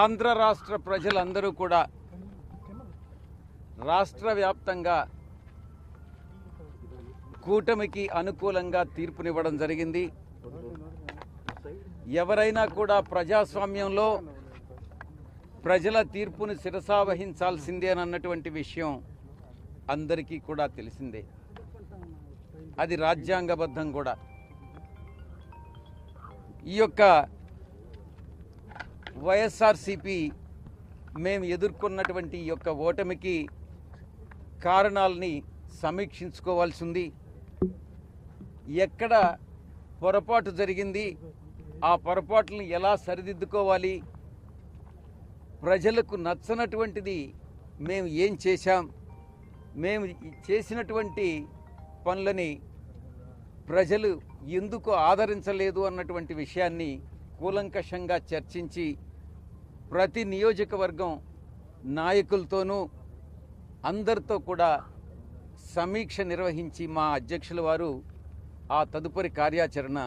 ఆంధ్ర రాష్ట్ర ప్రజలందరూ కూడా రాష్ట్ర వ్యాప్తంగా కూటమికి అనుకూలంగా తీర్పునివ్వడం జరిగింది. ఎవరైనా కూడా ప్రజాస్వామ్యంలో ప్రజల తీర్పును శిరసావహించాల్సిందే అన్నటువంటి విషయం అందరికీ కూడా తెలిసిందే. అది రాజ్యాంగబద్ధం కూడా. ఈ యొక్క వైఎస్ఆర్సీపీ మేము ఎదుర్కొన్నటువంటి ఈ యొక్క ఓటమికి కారణాలని సమీక్షించుకోవాల్సి ఉంది. ఎక్కడ పొరపాటు జరిగింది, ఆ పొరపాట్లను ఎలా సరిదిద్దుకోవాలి, ప్రజలకు నచ్చనటువంటిది మేము ఏం చేశాం, మేము చేసినటువంటి పనులని ప్రజలు ఎందుకు ఆదరించలేదు అన్నటువంటి విషయాన్ని కూలంకషంగా చర్చించి ప్రతి నియోజకవర్గం నాయకులతోనూ అందరితో కూడా సమీక్ష నిర్వహించి మా అధ్యక్షుల వారు ఆ తదుపరి కార్యాచరణ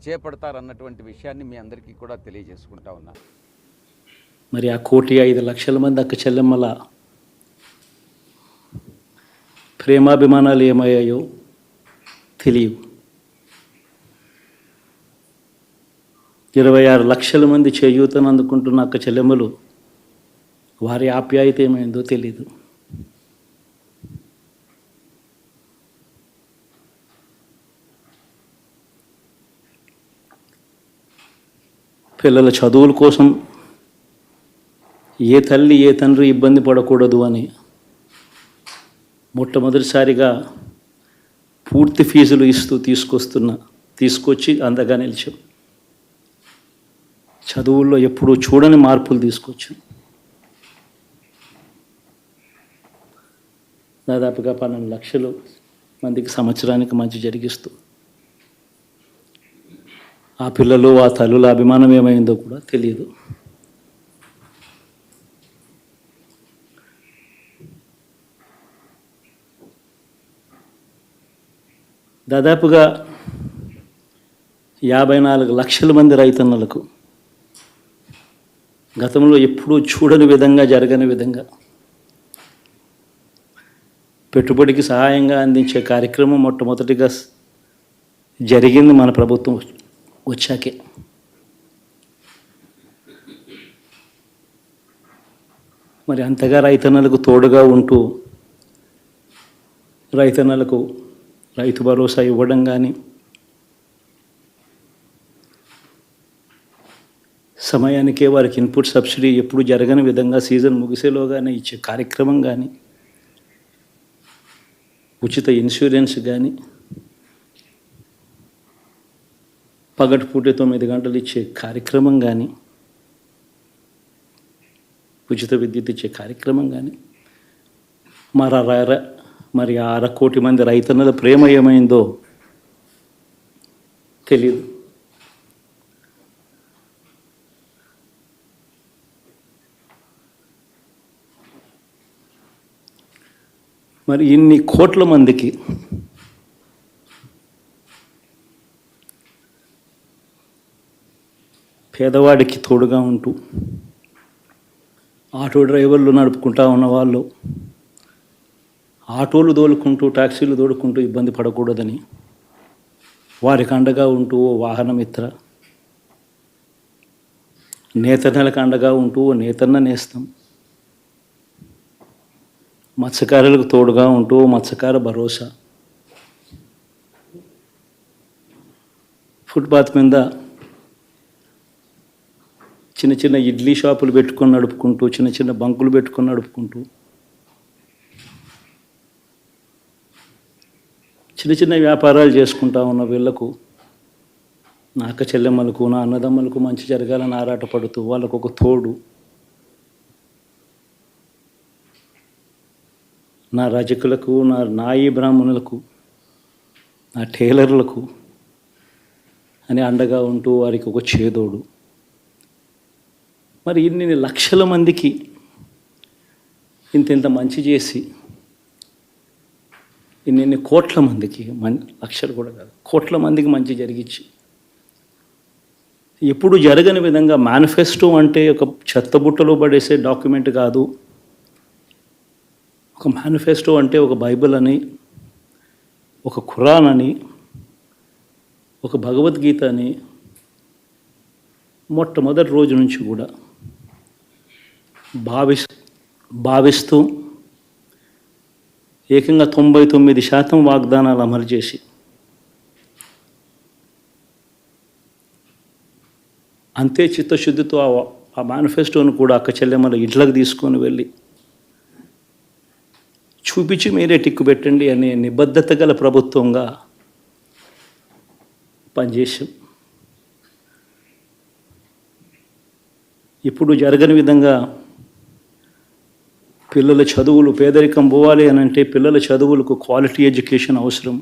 చేపడతారన్నటువంటి విషయాన్ని మీ అందరికీ కూడా తెలియజేసుకుంటా ఉన్నా. మరి ఆ 1,05,00,000 మంది అక్క చెల్లెమ్మల ప్రేమాభిమానాలు ఏమయ్యాయో తెలియవు. 26 లక్షల మంది చేయూతను అందుకుంటున్న అక్క చెల్లెమ్మలు వారి ఆప్యాయత ఏమైందో తెలీదు. పిల్లల చదువుల కోసం ఏ తల్లి ఏ తండ్రి ఇబ్బంది పడకూడదు అని మొట్టమొదటిసారిగా పూర్తి ఫీజులు ఇస్తూ తీసుకొచ్చి అంతగా నిలిచాం. చదువుల్లో ఎప్పుడూ చూడని మార్పులు తీసుకొచ్చాం. దాదాపుగా 12 లక్షలు మందికి సంవత్సరానికి మంచి జరిగిస్తూ ఆ పిల్లలు ఆ తల్లుల అభిమానం ఏమైందో కూడా తెలియదు. దాదాపుగా 54 లక్షల మంది రైతన్నలకు గతంలో ఎప్పుడూ చూడని విధంగా జరగని విధంగా పెట్టుబడికి సహాయంగా అందించే కార్యక్రమం మొట్టమొదటిగా జరిగింది మన ప్రభుత్వం వచ్చాకే. మరి అంతగా రైతన్నలకు తోడుగా ఉంటూ రైతన్నలకు రైతు భరోసా ఇవ్వడం కానీ, సమయానికే వారికి ఇన్పుట్ సబ్సిడీ ఎప్పుడు జరగని విధంగా సీజన్ ముగిసేలోగానే ఇచ్చే కార్యక్రమం కానీ, ఉచిత ఇన్సూరెన్స్ కానీ, పగటిపూట 9 గంటలు ఇచ్చే కార్యక్రమం కానీ, ఉచిత విద్యుత్ ఇచ్చే కార్యక్రమం కానీ, మరి 6 కోటి మంది రైతన్నల ప్రేమ ఏమైందో తెలీదు. మరి ఇన్ని కోట్ల మందికి పేదవాడికి తోడుగా ఉంటూ ఆటో డ్రైవర్లు నడుపుకుంటా ఉన్నవాళ్ళు ఆటోలు దోలుకుంటూ టాక్సీలు దోలుకుంటూ ఇబ్బంది పడకూడదని వారికి అండగా ఉంటూ ఓ వాహనమిత్ర, నేతన్నలకు అండగా ఉంటూ ఓ నేతన్న నేస్తం, మత్స్యకారులకు తోడుగా ఉంటూ మత్స్యకార భరోసా, ఫుట్పాత్ మీద చిన్న చిన్న ఇడ్లీ షాపులు పెట్టుకొని నడుపుకుంటూ, చిన్న చిన్న బంకులు పెట్టుకొని నడుపుకుంటూ, చిన్న చిన్న వ్యాపారాలు చేసుకుంటా ఉన్న వీళ్లకు, నా అక్క చెల్లెమ్మలకు, నా అన్నదమ్మలకు మంచి జరగాలని ఆరాటపడుతూ వాళ్ళకు ఒక తోడు, నా రజకులకు, నా నాయి బ్రాహ్మణులకు, నా టైలర్లకు అని అండగా ఉంటూ వారికి ఒక చేదోడు. మరి ఇన్ని లక్షల మందికి ఇంత మంచి చేసి, ఇన్ని కోట్ల మందికి, లక్షలు కూడా కాదు, కోట్ల మందికి మంచి జరిగించి ఎప్పుడు జరగని విధంగా మేనిఫెస్టో అంటే ఒక చెత్తబుట్టలో పడేసే డాక్యుమెంట్ కాదు. ఒక మేనిఫెస్టో అంటే ఒక బైబిల్ అని, ఒక ఖురాన్ అని, ఒక భగవద్గీత అని మొట్టమొదటి రోజు నుంచి కూడా భావిస్తూ ఏకంగా 99% వాగ్దానాలు అమలు చేసి అంతే చిత్తశుద్ధితో ఆ మేనిఫెస్టోను కూడా అక్క చెల్లెమ్మల ఇంట్లోకి తీసుకొని వెళ్ళి చూపించి మీరే టిక్కు పెట్టండి అనే నిబద్ధత గల ప్రభుత్వంగా పనిచేసాం. ఇప్పుడు జరగని విధంగా పిల్లల చదువులు, పేదరికం పోవాలి అని అంటే పిల్లల చదువులకు క్వాలిటీ ఎడ్యుకేషన్ అవసరం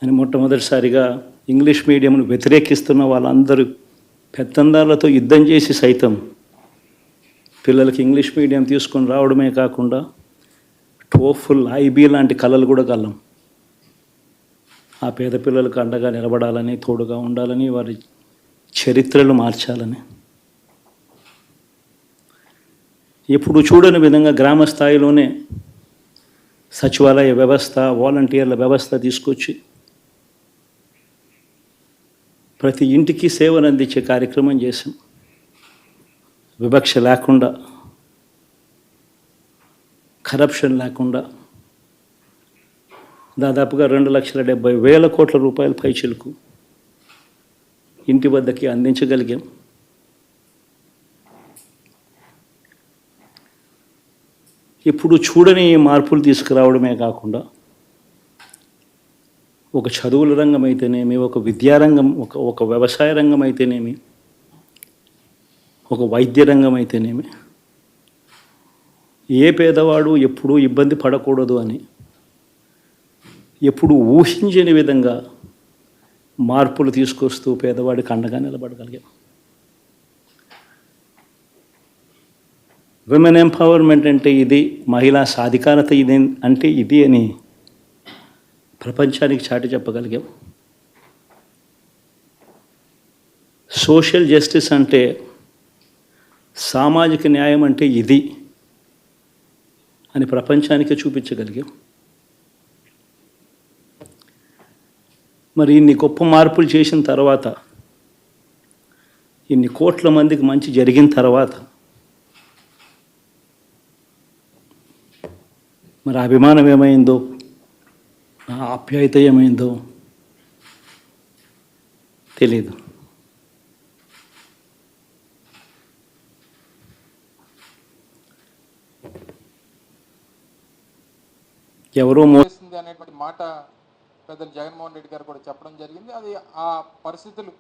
అని మొట్టమొదటిసారిగా ఇంగ్లీష్ మీడియంను వ్యతిరేకిస్తున్న వాళ్ళందరూ పెత్తందారులతో యుద్ధం చేసి సైతం పిల్లలకి ఇంగ్లీష్ మీడియం తీసుకొని రావడమే కాకుండా టోఫుల్, ఐబీ లాంటి కళలు కూడా కలం. ఆ పేద పిల్లలకు అండగా నిలబడాలని, తోడుగా ఉండాలని, వారి చరిత్రలు మార్చాలని, ఎప్పుడు చూడని విధంగా గ్రామ స్థాయిలోనే సచివాలయ వ్యవస్థ, వాలంటీర్ల వ్యవస్థ తీసుకొచ్చి ప్రతి ఇంటికి సేవను అందించే కార్యక్రమం చేశాం. వివక్ష లేకుండా, కరప్షన్ లేకుండా దాదాపుగా 2,70,000 కోట్ల రూపాయల పైచిలకు ఇంటి వద్దకి అందించగలిగాం. ఇప్పుడు చూడని మార్పులు తీసుకురావడమే కాకుండా ఒక చదువుల రంగం అయితేనేమి, ఒక విద్యారంగం, ఒక వ్యవసాయ రంగం అయితేనేమి, ఒక వైద్య రంగం అయితేనేమి, ఏ పేదవాడు ఎప్పుడూ ఇబ్బంది పడకూడదు అని ఎప్పుడు ఊహించని విధంగా మార్పులు తీసుకొస్తూ పేదవాడికి అండగా నిలబడగలిగాం. విమెన్ ఎంపవర్మెంట్ అంటే ఇది, మహిళా సాధికారత ఇది అంటే ఇది అని ప్రపంచానికి చాటి చెప్పగలిగాం. సోషల్ జస్టిస్ అంటే, సామాజిక న్యాయం అంటే ఇది అని ప్రపంచానికి చూపించగలిగాం. మరి ఇన్ని గొప్ప మార్పులు చేసిన తర్వాత, ఇన్ని కోట్ల మందికి మంచి జరిగిన తర్వాత మరి అభిమానం ఏమైందో, నా ఆప్యాయత ఏమైందో తెలీదు. ఎవరో అనేటువంటి మాట పెద్దలు జగన్మోహన్ రెడ్డి గారు కూడా చెప్పడం జరిగింది. అది ఆ పరిస్థితులు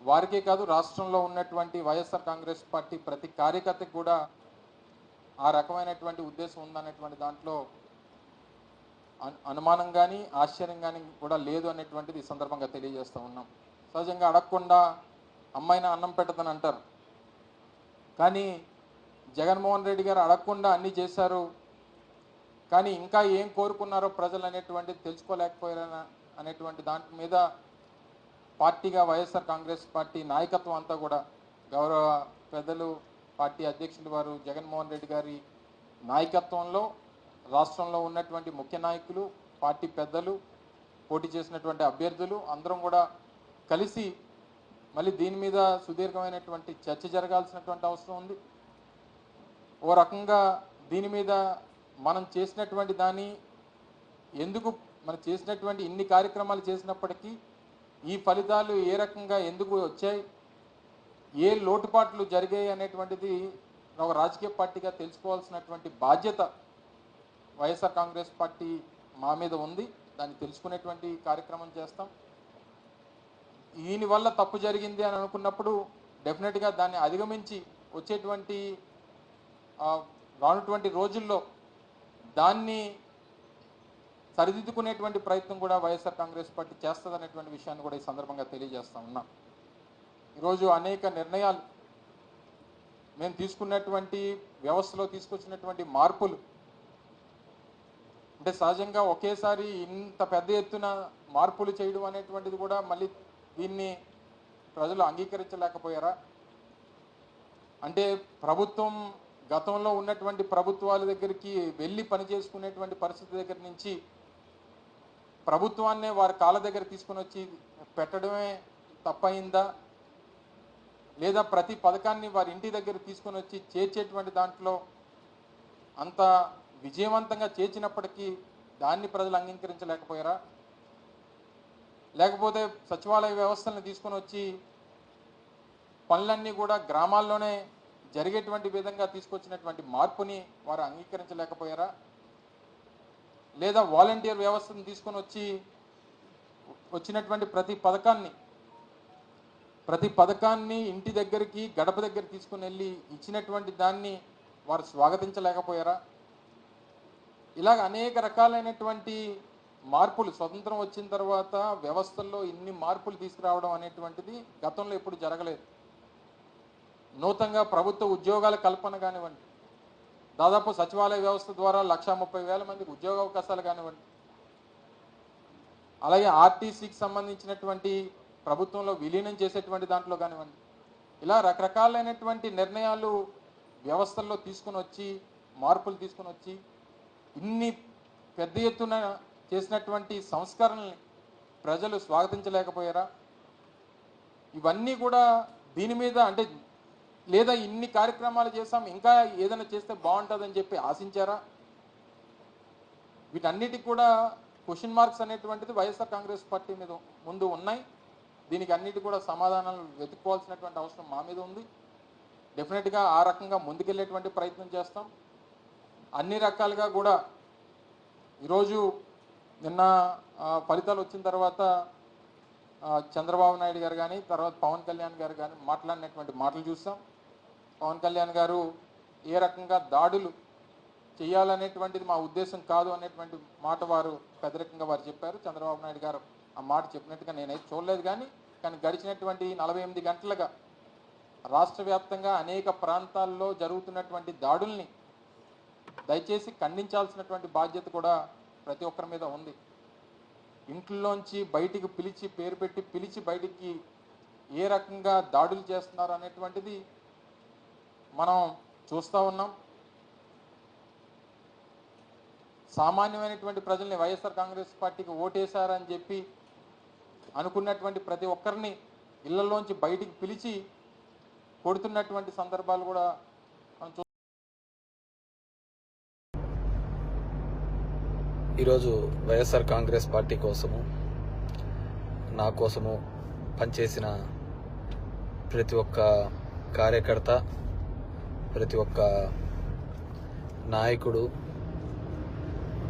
వారికే కాదు, రాష్ట్రంలో ఉన్నటువంటి వైఎస్ఆర్ కాంగ్రెస్ పార్టీ ప్రతి కార్యకర్తకి కూడా ఆ రకమైనటువంటి ఉద్దేశం ఉందనేటువంటి దాంట్లో అనుమానం కానీ ఆశ్చర్యం కానీ కూడా లేదు అనేటువంటిది ఈ సందర్భంగా తెలియజేస్తూ ఉన్నాం. సహజంగా అడగకుండా అమ్మాయిన అన్నం పెట్టదని అంటారు, కానీ జగన్మోహన్ రెడ్డి గారు అడగకుండా అన్నీ చేశారు. కానీ ఇంకా ఏం కోరుకున్నారో ప్రజలు అనేటువంటిది తెలుసుకోలేకపోయారని అనేటువంటి దాని మీద పార్టీగా వైఎస్ఆర్ కాంగ్రెస్ పార్టీ నాయకత్వం అంతా కూడా గౌరవ పెద్దలు పార్టీ అధ్యక్షులు వారు జగన్మోహన్ రెడ్డి గారి నాయకత్వంలో రాష్ట్రంలో ఉన్నటువంటి ముఖ్య నాయకులు, పార్టీ పెద్దలు, పోటీ చేసినటువంటి అభ్యర్థులు అందరం కూడా కలిసి మళ్ళీ దీని మీద సుదీర్ఘమైనటువంటి చర్చ జరగాల్సినటువంటి అవసరం ఉంది. ఓ రకంగా దీని మీద మనం చేసినటువంటి దాన్ని ఎందుకు, మనం చేసినటువంటి ఇన్ని కార్యక్రమాలు చేసినప్పటికీ ఈ ఫలితాలు ఏ రకంగా ఎందుకు వచ్చాయి, ఏ లోటుపాట్లు జరిగాయి అనేటువంటిది ఒక రాజకీయ పార్టీగా తెలుసుకోవాల్సినటువంటి బాధ్యత వైఎస్ఆర్ కాంగ్రెస్ పార్టీ మా మీద ఉంది. దాన్ని తెలుసుకునేటువంటి కార్యక్రమం చేస్తాం. దీనివల్ల తప్పు జరిగింది అని అనుకున్నప్పుడు డెఫినెట్గా దాన్ని అధిగమించి వచ్చేటువంటి రానున్నటువంటి రోజుల్లో దాన్ని సరిదిద్దుకునేటువంటి ప్రయత్నం కూడా వైఎస్ఆర్ కాంగ్రెస్ పార్టీ చేస్తుందనేటువంటి విషయాన్ని కూడా ఈ సందర్భంగా తెలియజేస్తా ఉన్నాం. ఈరోజు అనేక నిర్ణయాలు మేము తీసుకున్నటువంటి వ్యవస్థలో తీసుకొచ్చినటువంటి మార్పులు అంటే సహజంగా ఒకేసారి ఇంత పెద్ద ఎత్తున మార్పులు చేయడం అనేటువంటిది కూడా మళ్ళీ దీన్ని ప్రజలు అంగీకరించలేకపోయారా? అంటే ప్రభుత్వం గతంలో ఉన్నటువంటి ప్రభుత్వాల దగ్గరికి వెళ్ళి పనిచేసుకునేటువంటి పరిస్థితి దగ్గర నుంచి ప్రభుత్వాన్నే వారి కాళ్ళ దగ్గర తీసుకుని వచ్చి పెట్టడమే తప్పయిందా, లేదా ప్రతి పథకాన్ని వారి ఇంటి దగ్గర తీసుకొని వచ్చి చేర్చేటువంటి దాంట్లో అంత విజయవంతంగా చేర్చినప్పటికీ దాన్ని ప్రజలు అంగీకరించలేకపోయారా? లేకపోతే సచివాలయ వ్యవస్థలను తీసుకొని వచ్చి పనులన్నీ కూడా గ్రామాల్లోనే జరిగేటువంటి విధంగా తీసుకొచ్చినటువంటి మార్పుని వారు అంగీకరించలేకపోయారా? లేదా వాలంటీర్ వ్యవస్థను తీసుకొని వచ్చి వచ్చినటువంటి ప్రతి పథకాన్ని ఇంటి దగ్గరికి గడప దగ్గర తీసుకుని వెళ్ళి ఇచ్చినటువంటి దాన్ని వారు స్వాగతించలేకపోయారా? ఇలాగ అనేక రకాలైనటువంటి మార్పులు స్వతంత్రం వచ్చిన తర్వాత వ్యవస్థల్లో ఇన్ని మార్పులు తీసుకురావడం అనేటువంటిది గతంలో ఎప్పుడు జరగలేదు. నూతనంగా ప్రభుత్వ ఉద్యోగాల కల్పన కానివ్వండి, దాదాపు సచివాలయ వ్యవస్థ ద్వారా 1,30,000 మందికి ఉద్యోగ అవకాశాలు కానివ్వండి, అలాగే ఆర్టీసీకి సంబంధించినటువంటి ప్రభుత్వంలో విలీనం చేసేటువంటి దాంట్లో కానివ్వండి, ఇలా రకరకాలైనటువంటి నిర్ణయాలు వ్యవస్థల్లో తీసుకుని వచ్చి మార్పులు తీసుకుని వచ్చి ఇన్ని పెద్ద ఎత్తున చేసినటువంటి సంస్కరణల్ని ప్రజలు స్వాగతించలేకపోయారా? ఇవన్నీ కూడా దీని మీద అంటే లేదా ఇన్ని కార్యక్రమాలు చేశాం ఇంకా ఏదైనా చేస్తే బాగుంటుందని చెప్పి ఆశించారా? వీటన్నిటికి కూడా క్వశ్చన్ మార్క్స్ అనేటువంటిది వైఎస్ఆర్ కాంగ్రెస్ పార్టీ మీద ముందు ఉన్నాయి. దీనికి అన్నిటి కూడా సమాధానాలు వెతుక్కోవాల్సినటువంటి అవసరం మా మీద ఉంది. డెఫినెట్గా ఆ రకంగా ముందుకెళ్ళేటువంటి ప్రయత్నం చేస్తాం. అన్ని రకాలుగా కూడా ఈరోజు నిన్న ఫలితాలు వచ్చిన తర్వాత చంద్రబాబు నాయుడు గారు కానీ తర్వాత పవన్ కళ్యాణ్ గారు కానీ మాట్లాడినటువంటి మాటలు చూస్తాం. పవన్ కళ్యాణ్ గారు ఏ రకంగా దాడులు చేయాలనేటువంటిది మా ఉద్దేశం కాదు అనేటువంటి మాట వారు పెద్దరికంగా వారు చెప్పారు. చంద్రబాబు నాయుడు గారు ఆ మాట చెప్పినట్టుగా నేనైతే చూడలేదు. కానీ గడిచినటువంటి 48 గంటలుగా రాష్ట్ర వ్యాప్తంగా అనేక ప్రాంతాల్లో జరుగుతున్నటువంటి దాడుల్ని దయచేసి ఖండించాల్సినటువంటి బాధ్యత కూడా ప్రతి ఒక్కరి మీద ఉంది. ఇంట్లోంచి బయటికి పిలిచి పేరు పెట్టి పిలిచి బయటికి ఏ రకంగా దాడులు చేస్తున్నారు అనేటువంటిది మనం చూస్తూ ఉన్నాం. సామాన్యమైనటువంటి ప్రజల్ని వైఎస్ఆర్ కాంగ్రెస్ పార్టీకి ఓటేశారని చెప్పి అనుకున్నటువంటి ప్రతి ఒక్కరిని ఇళ్లలోంచి బయటికి పిలిచి కొడుతున్నటువంటి సందర్భాలు కూడా మనం ఈరోజు వైఎస్ఆర్ కాంగ్రెస్ పార్టీ కోసము నా కోసము పనిచేసిన ప్రతి ఒక్క కార్యకర్త, ప్రతి ఒక్క నాయకుడు,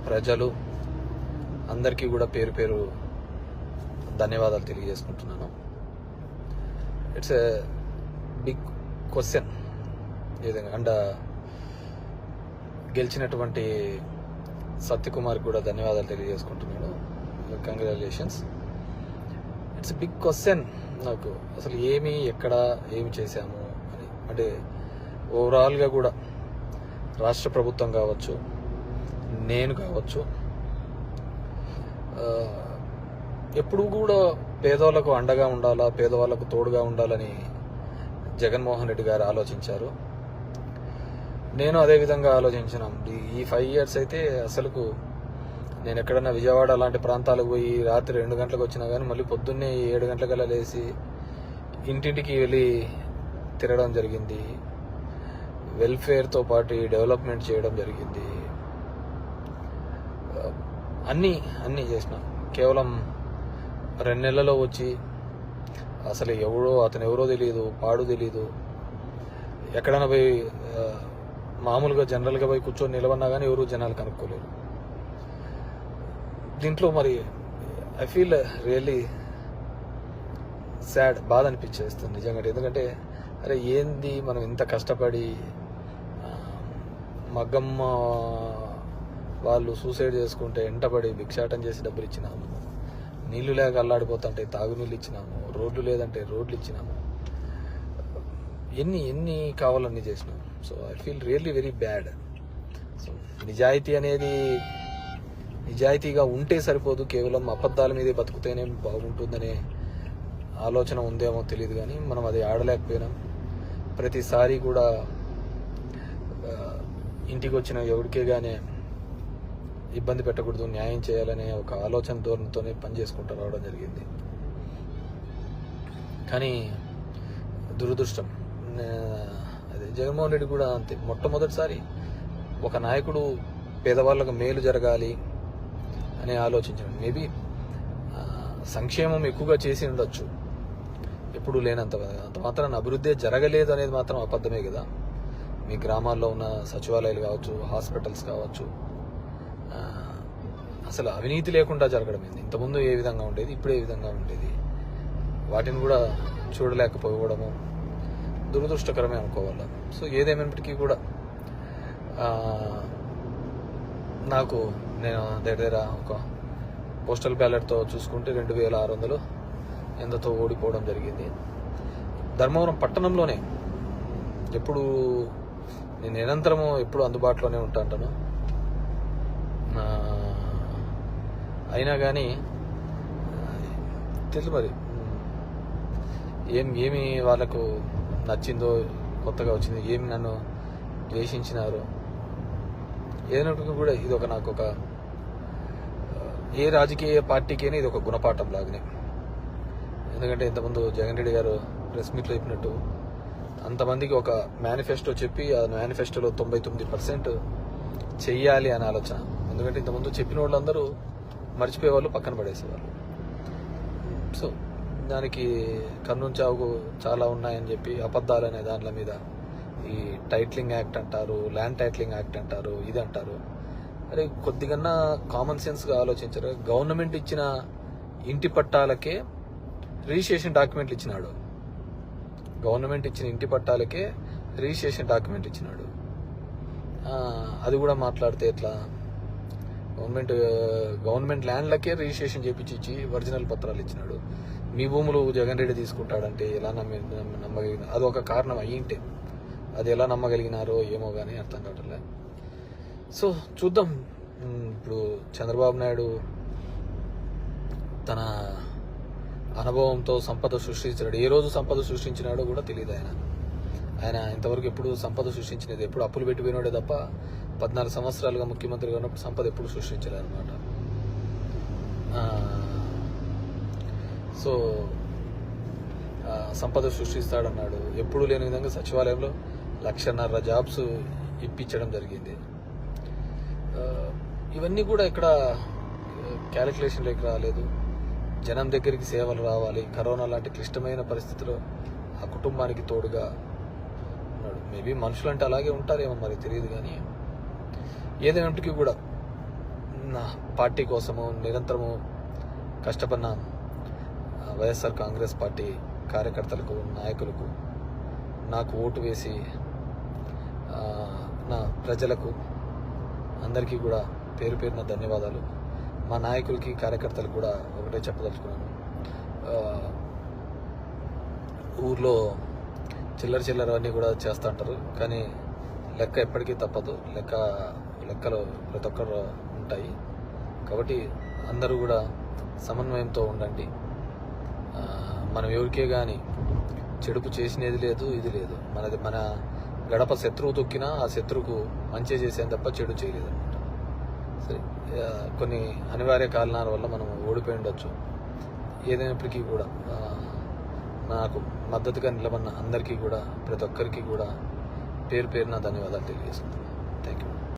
ప్రజలు అందరికీ కూడా పేరు పేరు ధన్యవాదాలు తెలియజేసుకుంటున్నాను. It's a big question. And గెలిచినటువంటి సత్యకుమార్ కూడా ధన్యవాదాలు తెలియజేసుకుంటున్నాను. కంగ్రాచులేషన్స్. ఇట్స్ బిగ్ క్వశ్చన్ నాకు, అసలు ఎక్కడ ఏమి చేశాము అని. అంటే ఓవరాల్గా కూడా రాష్ట్ర ప్రభుత్వం కావచ్చు, నేను కావచ్చు, ఎప్పుడు కూడా పేదవాళ్ళకు అండగా ఉండాలా, పేదవాళ్ళకు తోడుగా ఉండాలని జగన్మోహన్ రెడ్డి గారు ఆలోచించారు. నేను అదే విధంగా ఆలోచించినాం. ఈ 5 years అయితే అసలుకు నేను ఎక్కడన్నా విజయవాడ అలాంటి ప్రాంతాలకు పోయి రాత్రి 2 గంటలకు వచ్చినా కానీ మళ్ళీ పొద్దున్నే 7 గంటలకల్లా లేచి ఇంటింటికి వెళ్ళి తిరగడం జరిగింది. వెల్ఫేర్తో పాటు డెవలప్మెంట్ చేయడం జరిగింది. అన్నీ చేసినాం. కేవలం 2 నెలల్లో వచ్చి అసలు అతను ఎవరో తెలియదు, పాడు తెలియదు. ఎక్కడైనా పోయి మామూలుగా జనరల్గా పోయి కూర్చొని నిలబడినా కానీ ఎవరు జనాలు కనుక్కోలేరు. దీంట్లో మరి ఐ ఫీల్ రియల్లీ సాడ్, బాధ అనిపించేస్తుంది నిజంగా. ఎందుకంటే అరే ఏంది మనం ఇంత కష్టపడి మగ్గమ్మ వాళ్ళు సూసైడ్ చేసుకుంటే ఎంటపడి భిక్షాటం చేసి డబ్బులు ఇచ్చినాము, నీళ్లు లేక అల్లాడిపోతుంటే తాగునీళ్ళు ఇచ్చినాము, రోడ్లు లేదంటే రోడ్లు ఇచ్చినాము, ఎన్ని కావాలన్నీ చేసినాము. So I feel really very bad. So నిజాయితీ అనేది నిజాయితీగా ఉంటే సరిపోదు, కేవలం అబద్ధాల మీదే బతుకుతేనే బాగుంటుందనే ఆలోచన ఉందేమో తెలియదు, కానీ మనం అది ఆడలేకపోయినాం. ప్రతిసారి కూడా ఇంటికి వచ్చిన ఎవరికే కానీ ఇబ్బంది పెట్టకూడదు, న్యాయం చేయాలనే ఒక ఆలోచన ధోరణితోనే పనిచేసుకుంటూ రావడం జరిగింది. కానీ దురదృష్టం అదే జగన్మోహన్ రెడ్డి కూడా అంతే. మొట్టమొదటిసారి ఒక నాయకుడు పేదవాళ్ళకు మేలు జరగాలి అని ఆలోచించాడు. మేబీ సంక్షేమం ఎక్కువగా చేసి ఉండొచ్చు, ఎప్పుడు లేనంత. అంత మాత్రాన అభివృద్ధి జరగలేదు అనేది మాత్రం అబద్ధమే కదా. మీ గ్రామాల్లో ఉన్న సచివాలయాలు కావచ్చు, హాస్పిటల్స్ కావచ్చు, అసలు అవినీతి లేకుండా జరగడం ఏంది? ఇంతకుముందు ఏ విధంగా ఉండేది, ఇప్పుడు ఏ విధంగా ఉండేది, వాటిని కూడా చూడలేకపోవడము దురదృష్టకరమే అనుకోవాలి. సో ఏదేమైనప్పటికీ కూడా నేను దగ్గర ఒక పోస్టల్ బ్యాలెట్తో చూసుకుంటే 2600 ఎంతతో ఓడిపోవడం జరిగింది. ధర్మవరం పట్టణంలోనే ఎప్పుడు నేను నిరంతరము ఎప్పుడు అందుబాటులోనే ఉంటాను. అయినా కానీ తెలుసు మరి ఏమి వాళ్ళకు నచ్చిందో, కొత్తగా వచ్చింది, ఏమి నన్ను ద్వేషించినారు, ఏదైనప్పటికీ కూడా ఇది నాకు ఒక ఏ రాజకీయ పార్టీకైనా ఇది ఒక గుణపాఠం లాగానే. ఎందుకంటే ఇంతకుముందు జగన్ రెడ్డి గారు ప్రెస్ మీట్లో చెప్పినట్టు అంతమందికి ఒక మేనిఫెస్టో చెప్పి ఆ మేనిఫెస్టోలో 99% చెయ్యాలి అనే ఆలోచన. ఎందుకంటే ఇంతకుముందు చెప్పిన వాళ్ళందరూ మర్చిపోయేవాళ్ళు, పక్కన పడేసేవాళ్ళు. సో దానికి కర్నూలు చావుకు చాలా ఉన్నాయని చెప్పి అబద్ధాలు అనే దాంట్ల మీద ఈ టైటిలింగ్ యాక్ట్ అంటారు, ల్యాండ్ టైటిలింగ్ యాక్ట్ అంటారు, ఇది అంటారు. అరే కొద్దిగా కామన్ సెన్స్గా ఆలోచించారు. గవర్నమెంట్ ఇచ్చిన ఇంటి పట్టాలకే రిజిస్ట్రేషన్ డాక్యుమెంట్లు ఇచ్చినాడు. గవర్నమెంట్ ఇచ్చిన ఇంటి పట్టాలకే రిజిస్ట్రేషన్ డాక్యుమెంట్ ఇచ్చినాడు. అది కూడా మాట్లాడితే ఎట్లా? గవర్నమెంట్ ల్యాండ్లకే రిజిస్ట్రేషన్ చేపించి ఒరిజినల్ పత్రాలు ఇచ్చినాడు. మీ భూములు జగన్ రెడ్డి తీసుకుంటాడంటే ఎలా నమ్మగలిగిన? అది ఒక కారణం అయ్యింటే అది ఎలా నమ్మగలిగినారో ఏమో కానీ అర్థం కావట్లే. సో చూద్దాం. ఇప్పుడు చంద్రబాబు నాయుడు తన అనుభవంతో సంపద సృష్టించాడు. ఏ రోజు సంపద సృష్టించినాడో కూడా తెలియదు. ఆయన ఇంతవరకు ఎప్పుడు సంపద సృష్టించినది, ఎప్పుడు అప్పులు పెట్టిపోయినాడే తప్ప 14 సంవత్సరాలుగా ముఖ్యమంత్రిగా ఉన్నప్పుడు సంపద ఎప్పుడు సృష్టించలేదు అనమాట. సో సంపద సృష్టిస్తాడన్నాడు. ఎప్పుడు లేని విధంగా సచివాలయంలో 1,50,000 జాబ్స్ ఇప్పించడం జరిగింది. ఇవన్నీ కూడా ఇక్కడ క్యాలిక్యులేషన్లోకి రాలేదు. జనం దగ్గరికి సేవలు రావాలి. కరోనా లాంటి క్లిష్టమైన పరిస్థితిలో ఆ కుటుంబానికి తోడుగా ఉన్నాడు. మేబీ మనుషులు అంటే అలాగే ఉంటారేమో మరి తెలియదు. కానీ ఏదైనప్పటికీ కూడా నా పార్టీ కోసము నిరంతరము కష్టపడిన వైఎస్ఆర్ కాంగ్రెస్ పార్టీ కార్యకర్తలకు, నాయకులకు, నాకు ఓటు వేసి నా ప్రజలకు అందరికీ కూడా పేరు పేరున ధన్యవాదాలు. మా నాయకులకి, కార్యకర్తలకు కూడా ఒకటే చెప్పదలుచుకున్నాను. ఊర్లో చిల్లర అన్నీ కూడా చేస్తూ ఉంటారు, కానీ లెక్క ఎప్పటికీ తప్పదు. లెక్కలు ప్రతి ఒక్కరు ఉంటాయి. కాబట్టి అందరూ కూడా సమన్వయంతో ఉండండి. మనం ఎవరికే కానీ చెడుపు చేసినది లేదు, ఇది లేదు. మన గడప శత్రువు తొక్కినా ఆ శత్రువుకు మంచి చేసేది తప్ప చెడు చేయలేదు అనమాట. సరే, కొన్ని అనివార్య కారణాల వల్ల మనం ఓడిపోయి ఉండొచ్చు. ఏదైనప్పటికీ కూడా నాకు మద్దతుగా నిలబడిన అందరికీ కూడా, ప్రతి ఒక్కరికి కూడా పేరు పేరున ధన్యవాదాలు తెలియజేస్తున్నాను.